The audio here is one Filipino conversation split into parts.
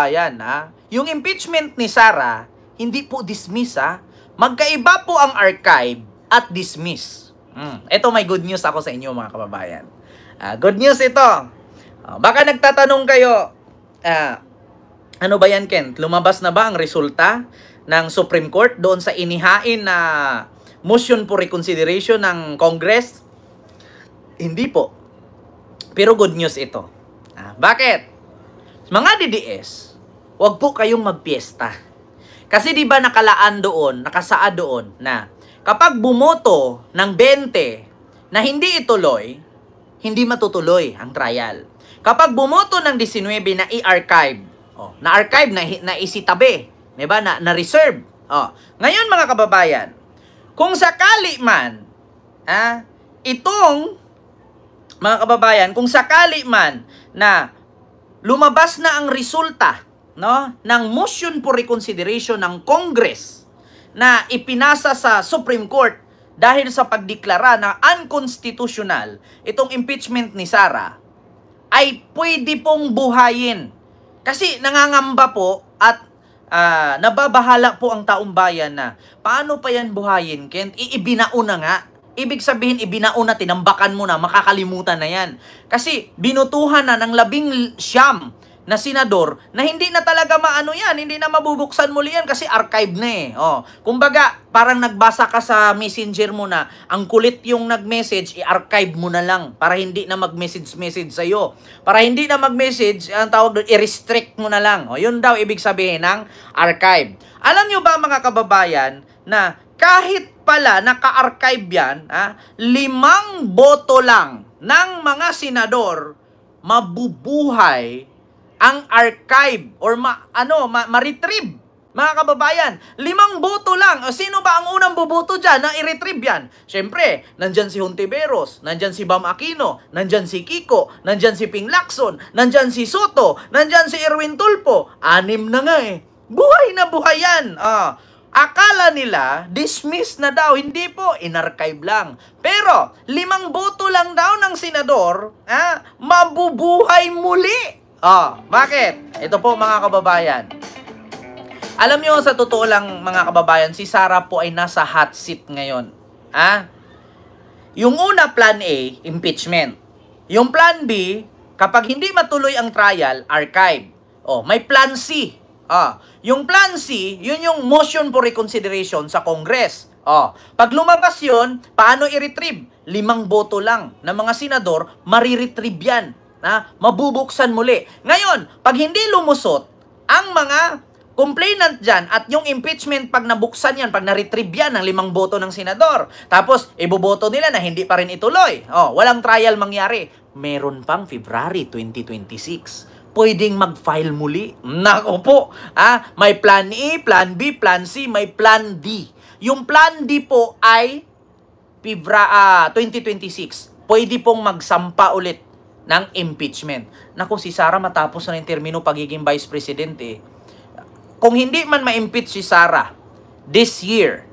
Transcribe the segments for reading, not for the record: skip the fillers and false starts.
Ayan, ha? Yung impeachment ni Sara, hindi po dismiss, ha? Magkaiba po ang archive at dismiss. Ito, may good news ako sa inyo, mga kababayan. Good news ito. Baka nagtatanong kayo, ano ba yan, Kent? Lumabas na ba ang resulta ng Supreme Court doon sa inihain na motion for reconsideration ng Congress? Hindi po. Pero good news ito. Bakit? Mga DDS, wag po kayong magpiesta. Kasi di ba nakalaan doon, nakasaad doon na kapag bumoto ng 20 na hindi ituloy, hindi matutuloy ang trial. Kapag bumoto ng 19 na i-archive, na-archive, na isitabi, diba? Na-reserve. Ngayon mga kababayan, kung sakali man, itong, mga kababayan, kung sakali man na lumabas na ang resulta, no, ng motion for reconsideration ng Congress na ipinasa sa Supreme Court dahil sa pagdeklara na unconstitutional itong impeachment ni Sara, ay pwede pong buhayin. Kasi nangangamba po at nababahala po ang taong bayan na paano pa yan buhayin, Kent? Ibinauna nga. Ibig sabihin, ibinauna, tinambakan mo na, makakalimutan na yan. Kasi binutuhan na ng 19 na senador na hindi na talaga maano yan, hindi na mabubuksan muli yan kasi archive na eh. Kumbaga, parang nagbasa ka sa messenger mo na ang kulit yung nag-message, i-archive mo na lang para hindi na mag-message sa'yo. Para hindi na mag-message, ang tawag doon, i-restrict mo na lang. Yun daw ibig sabihin ng archive. Alam nyo ba mga kababayan na kahit pala naka-archive yan, 5 boto lang ng mga senador, mabubuhay ang archive or ma-retrieve. Mga kababayan, 5 boto lang. Sino ba ang unang buboto dyan na i-retrieve yan? Siyempre, nandyan si Hontiveros, nandyan si Bam Aquino, nandyan si Kiko, nandyan si Ping Lacson, nandyan si Soto, nandyan si Erwin Tulfo. 6 na nga eh. Buhay na buhay yan. Akala nila, dismiss na daw. Hindi po, in-archive lang. Pero, 5 boto lang daw ng senador, mabubuhay muli. Bakit? Ito po mga kababayan. Alam nyo, sa totoo lang mga kababayan, si Sara po ay nasa hot seat ngayon. Yung una, plan A, impeachment. Yung plan B, kapag hindi matuloy ang trial, archive. May plan C. Yung plan C, yun yung motion for reconsideration sa Congress. Pag lumabas yun, paano i-retrieve? 5 boto lang ng mga senador, mariretrieve yan. Mabubuksan muli. Ngayon, pag hindi lumusot ang mga complainant dyan at yung impeachment, pag nabuksan yan, pag na-retrieve yan ng 5 boto ng senador, tapos iboboto nila na hindi pa rin ituloy, walang trial mangyari, meron pang February 2026. Pwedeng mag-file muli. Nako po. May plan A, plan B, plan C, may plan D. Yung plan D po ay 2026. Pwede pong magsampa ulit ng impeachment. Nako, si Sara matapos na yung termino pagiging vice president Kung hindi man ma-impeach si Sara this year,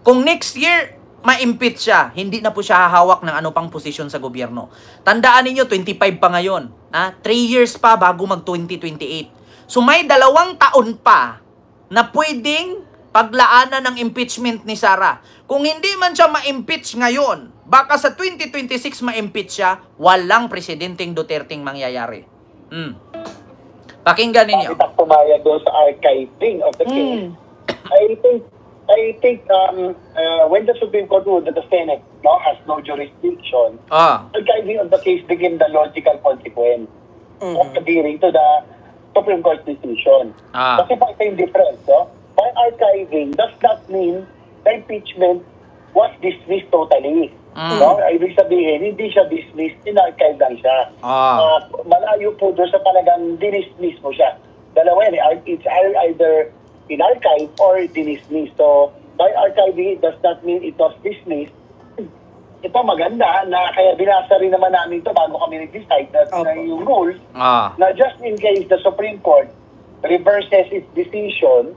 kung next year ma-impeach siya, hindi na po siya hahawak ng ano pang posisyon sa gobyerno. Tandaan ninyo, 25 pa ngayon. 3 years pa bago mag-2028. So may 2 taon pa na pwedeng paglaanan ng impeachment ni Sara. Kung hindi man siya ma-impeach ngayon, baka sa 2026 ma-impeach siya, walang presidenteng Duterteng mangyayari. Pakinggan ninyo. Bakit pumayag doon sa archiving of the case? I think when the Supreme Court ruled that the Senate has no jurisdiction, archiving of the case became the logical consequence of adhering to the Supreme Court decision. Kasi pa ito yung difference. By archiving does not mean the impeachment was dismissed totally. Ibig sabihin, hindi siya dismissed, in-archive lang siya. Malayo po doon sa talagang dinismiss mo siya. Dalawa yan, it's either in-archive or dinismissed. So, by archiving, it does not mean it was dismissed. Ito maganda na kaya binasa rin naman namin ito bago kami nag-decide na yung rules na just in case the Supreme Court reverses its decision,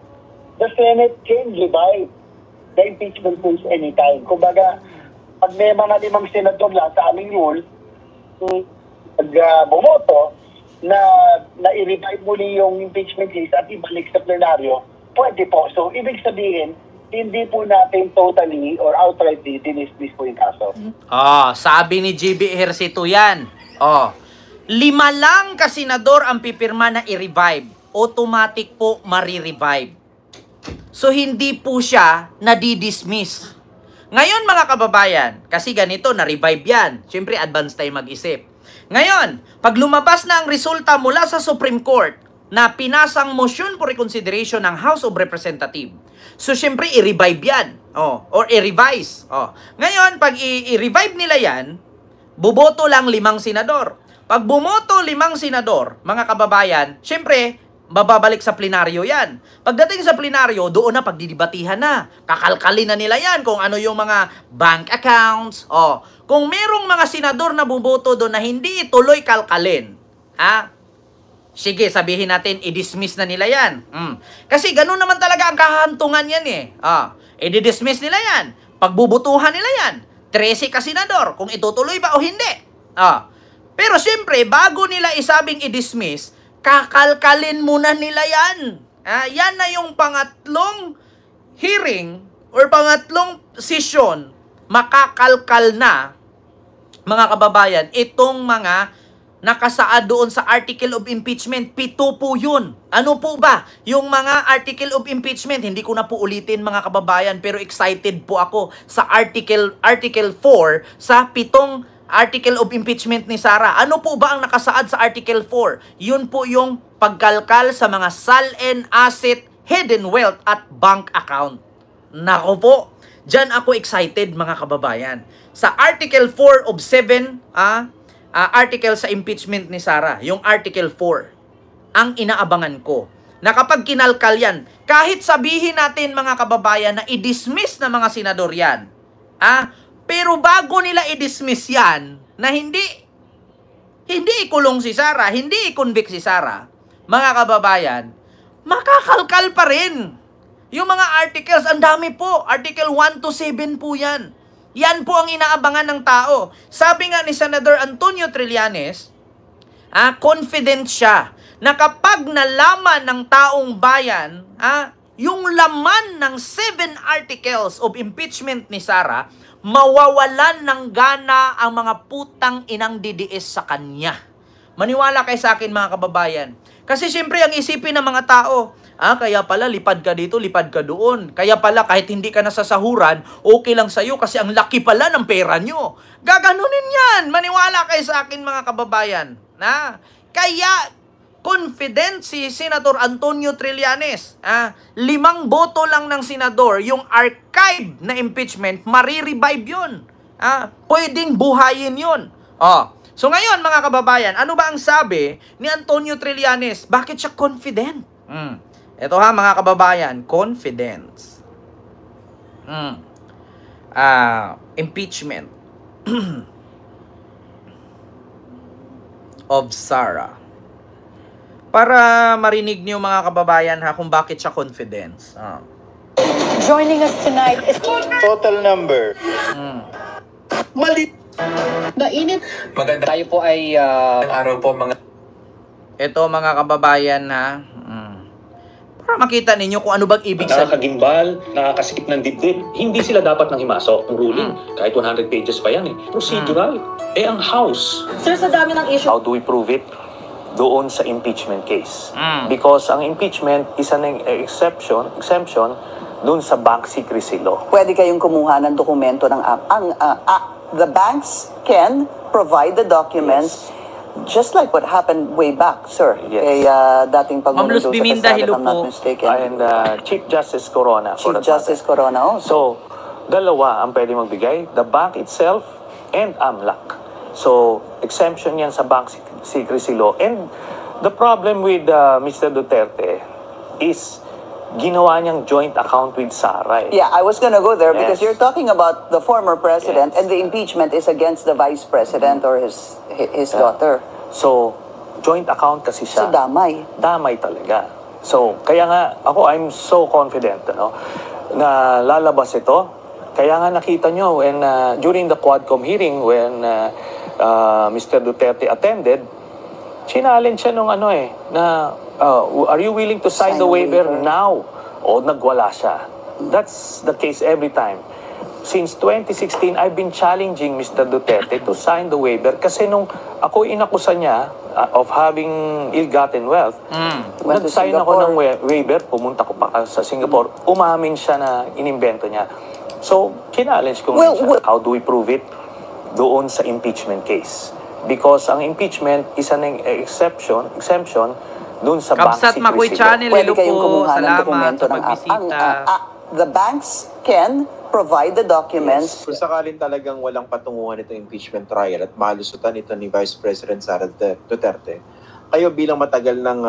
the Senate can revive the impeachment rules anytime. Kumbaga, pag may mga 5 senador lang sa aming rules, pag bumoto na i-revive muli yung impeachment case at ibalik sa plenaryo, pwede po. So, ibig sabihin, hindi po natin totally or outrightly dinismiss po yung kaso. Sabi ni GB Ejercito yan. 5 lang kasenador ang pipirma na i-revive. Automatic po mari-revive. So, hindi po siya nadi-dismiss. Ngayon, mga kababayan, kasi ganito, na-revive yan. Siyempre, advance tayo mag-isip. Ngayon, pag lumabas na ang resulta mula sa Supreme Court na pinasang motion for reconsideration ng House of Representatives, so siyempre i-revive yan. Or i-revise. Ngayon, pag i-revive nila yan, buboto lang 5 senador. Pag bumoto 5 senador, mga kababayan, siyempre, bababalik sa plenaryo yan. Pagdating sa plenaryo, doon na pagdidibatihan na. Kakalkalin na nila yan kung ano yung mga bank accounts. Kung merong mga senador na buboto doon na hindi ituloy kalkalin, sige, sabihin natin, i-dismiss na nila yan. Kasi ganun naman talaga ang kahantungan yan eh. I-dismiss nila yan. Pagbubutuhan nila yan. 13 ka senador, kung itutuloy ba o hindi. Pero siyempre, bago nila isabing i-dismiss, kakalkalin muna nila yan. Yan na yung pangatlong hearing or pangatlong session, makakalkal na, mga kababayan, itong mga nakasaad doon sa Article of Impeachment. 7 po yun. Ano po ba? Yung mga Article of Impeachment, hindi ko na po ulitin mga kababayan, pero excited po ako sa Article 4 sa 7 Article of Impeachment ni Sara. Ano po ba ang nakasaad sa Article 4? Yun po yung pagkalkal sa mga sullen asset, hidden wealth at bank account. Nako po, dyan ako excited mga kababayan. Sa Article 4 of 7, article sa impeachment ni Sara, yung Article 4, ang inaabangan ko. Na kapag kinalkal yan, kahit sabihin natin mga kababayan na i-dismiss na mga senador yan, pero bago nila i-dismiss yan, na hindi ikulong si Sara, hindi i-convict si Sara, mga kababayan, makakalkal pa rin. Yung mga articles, ang dami po. Article 1 to 7 po yan. Yan po ang inaabangan ng tao. Sabi nga ni Senator Antonio Trillanes, confident siya na kapag nalaman ng taong bayan, yung laman ng 7 articles of impeachment ni Sara, mawawalan ng gana ang mga putang inang DDS sa kanya. Maniwala kayo sa akin mga kababayan. Kasi siyempre ang isipin ng mga tao, kaya pala lipad ka dito, lipad ka doon. Kaya pala kahit hindi ka nasasahuran, okay lang sa'yo kasi ang laki pala ng pera nyo. Gaganunin yan. Maniwala kayo sa akin mga kababayan. Kaya confident si Senator Antonio Trillanes. 5 boto lang ng senador, yung archive na impeachment, marirevive yun. Pwedeng buhayin yun. So ngayon mga kababayan, ano ba ang sabi ni Antonio Trillanes? Bakit siya confident? Ito mga kababayan, confidence. Impeachment of Sara. Para marinig niyo mga kababayan kung bakit siya confidence. Joining us tonight is total number. Mali. Mainit. Maganda tayo po ay araw po mga ito mga kababayan para makita ninyo kung ano bang ibig sabihin. Nakakagimbal, nakakasikip ng dibdib. Hindi sila dapat nang himasok ng ruling. Kahit 100 pages pa yan Procedural. Ang House. Sir, sa dami ng issue. How do we prove it? Doon sa impeachment case. Because ang impeachment is an exemption doon sa bank secrecy law. Pwede kayong kumuha ng dokumento ng the banks can provide the documents just like what happened way back, sir. Kay dating Pangulo Ma'am Luz Biminda, hello if I'm not po. mistaken. And Chief Justice Corona. Chief Justice Corona also. So, dalawa ang pwede magbigay. The bank itself and AMLAC. So, exemption yan sa bank secrecy law. And the problem with Mr. Duterte is ginawa niyang joint account with Sara. Yeah, I was gonna go there because Yes. you're talking about the former president Yes. and the impeachment is against the vice president or his daughter. So, joint account kasi So, siya. damay. Damay talaga. So, kaya nga, I'm so confident, na lalabas ito. Kaya nga nakita nyo, during the Quadcom hearing, when Mr. Duterte attended, challenge siya nung ano na are you willing to sign the waiver now? O nagwala siya. That's the case every time. Since 2016, I've been challenging Mr. Duterte to sign the waiver kasi nung ako inakusa niya of having ill-gotten wealth, nag-sign ako ng waiver, pumunta ko pa sa Singapore, umamin siya na inimbento niya. So, challenge ko siya. How do we prove it? Doon sa impeachment case. Because ang impeachment is an exemption doon sa bank secrecy. Kapsat Makoy Channel, Pwede kayong po, kumuha ng salamat dokumento sa ng pagbisita. the banks can provide the documents. Kung sakalin talagang walang patunguhan itong impeachment trial at malusutan ito ni Vice President Sara Duterte, kayo bilang matagal nang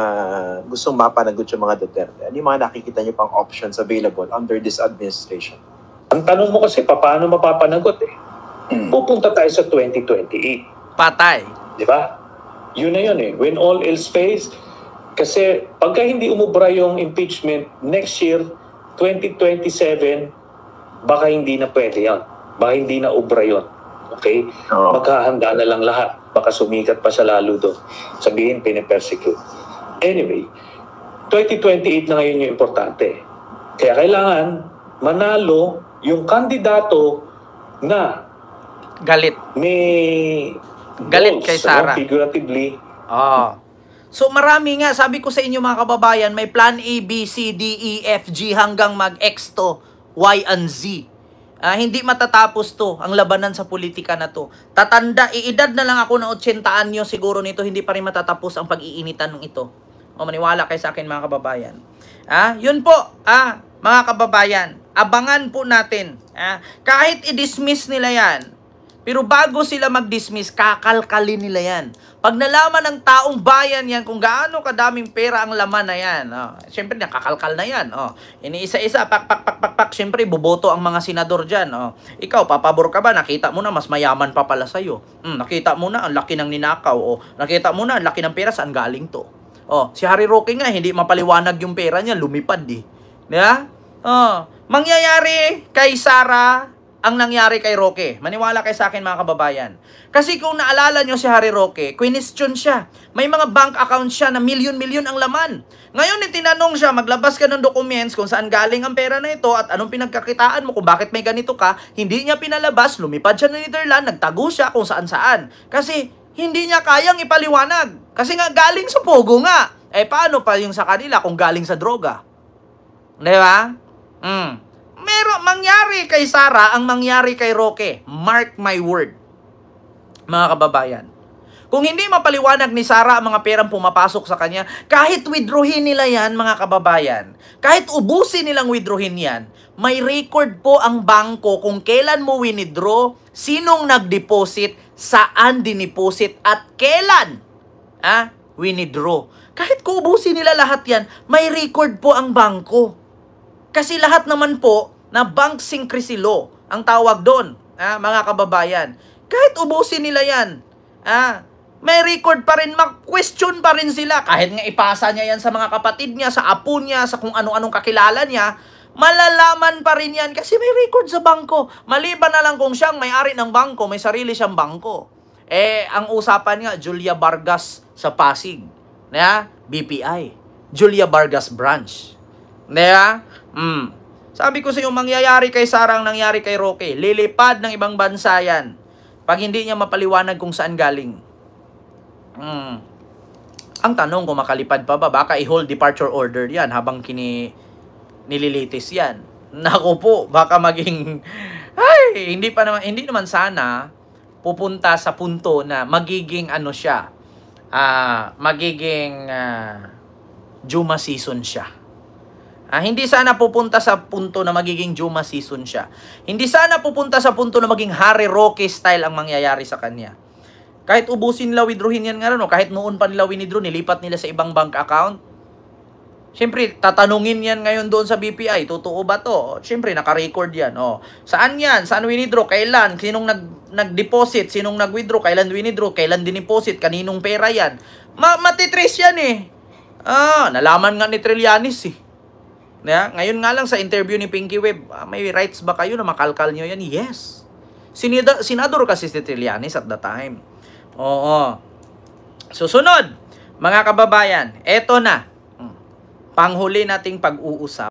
gustong mapanagot yung mga Duterte, ano yung mga nakikita niyo pang options available under this administration? Ang tanong mo kasi, paano mapapanagot Pupunta tayo sa 2028. Patay. Di ba? Yun na yun When all else fails, kasi pagka hindi umubra yung impeachment next year, 2027, baka hindi na pwede yan. Baka hindi na ubra yun. Okay? Maghahanda na lang lahat. Baka sumikat pa siya lalo doon. Sabihin, pinipersecute. Anyway, 2028 na ngayon yung importante. Kaya kailangan manalo yung kandidato na galit. May galit goals, kay Sara. Figuratively. So marami nga, sabi ko sa inyo mga kababayan, may plan A, B, C, D, E, F, G hanggang mag-X to Y and Z. Hindi matatapos to, ang labanan sa politika na to. Iedad na lang ako ng 80 anyo siguro nito, hindi pa rin matatapos ang pag-iinitan ng ito. Maniwala kayo sa akin mga kababayan. Yun po, mga kababayan, abangan po natin. Kahit i-dismiss nila yan, pero bago sila mag-dismiss, kakalkalin nila yan. Pag nalaman ng taong bayan yan kung gaano kadaming pera ang laman na yan, siyempre nakakalkal na yan. Iniisa-isa, pak. Siyempre, buboto ang mga senador dyan. Ikaw, papabor ka ba? Nakita mo na, mas mayaman pa pala sa'yo. Nakita mo na, ang laki ng ninakaw. Nakita mo na, ang laki ng pera, saan galing to? Si Harry Roque nga, hindi mapaliwanag yung pera niya, lumipad Diba? Mangyayari kay Sara ang nangyari kay Roque. Maniwala kayo sa akin mga kababayan. Kasi kung naalala nyo si Harry Roque, question siya. May mga bank account siya na milyon-milyon ang laman. Ngayon itinanong siya, maglabas ka ng documents kung saan galing ang pera na ito at anong pinagkakitaan mo, kung bakit may ganito ka. Hindi niya pinalabas, lumipad siya ng Netherlands, nagtago siya kung saan-saan. Kasi hindi niya kayang ipaliwanag. Kasi nga galing sa pogo nga. Paano pa yung sa kanila kung galing sa droga? Diba? Mangyari kay Sara ang mangyari kay Roque. Mark my word. Mga kababayan. Kung hindi mapaliwanag ni Sara ang mga perang pumapasok sa kanya, kahit withdrawin nila yan, mga kababayan, kahit ubusin nilang withdrawin yan, may record po ang bangko kung kailan mo withdraw, sinong nag-deposit, saan diniposit, at kailan withdraw. Kahit kung ubusin nila lahat yan, may record po ang bangko. Kasi lahat naman po na bank secrecy law ang tawag doon, mga kababayan. Kahit ubusin nila yan, may record pa rin, mag-question pa rin sila. Kahit nga ipasa niya yan sa mga kapatid niya, sa apo niya, sa kung anong kakilala niya, malalaman pa rin yan kasi may record sa bangko. Maliban na lang kung siyang may-ari ng bangko, may sarili siyang bangko. Ang usapan nga, Julia Vargas sa Pasig. BPI. Julia Vargas branch. Sabi ko sa iyo, mangyayari kay Sara ang nangyari kay Roque. Lilipad ng ibang bansa yan. Pag hindi niya mapaliwanag kung saan galing. Ang tanong kung makalipad pa ba, baka i-hold departure order yan habang nililitis yan. Naku po, baka maging hindi naman sana pupunta sa punto na magiging magiging Juma season siya. Hindi sana pupunta sa punto na magiging Juma season siya. Hindi sana pupunta sa punto na maging Harry Roque style ang mangyayari sa kanya. Kahit ubusin nila, withdrawin yan nga rin, kahit noon pa nila withdraw, nilipat nila sa ibang bank account. Siyempre, tatanungin yan ngayon doon sa BPI, totoo ba to? Siyempre, naka-record yan. Saan yan? Saan withdraw? Kailan? Sinong nag-deposit? Sinong nag-withdraw? Kailan withdraw? Kailan diniposit? Kaninong pera yan? Matitrace yan nalaman nga ni Trillanes ngayon nga lang sa interview ni Pinky Web, may rights ba kayo na makalkal nyo yan? Yes. Senador kasi si Trillanes at the time. Susunod, Mga kababayan, eto na. Panghuli nating pag-uusap.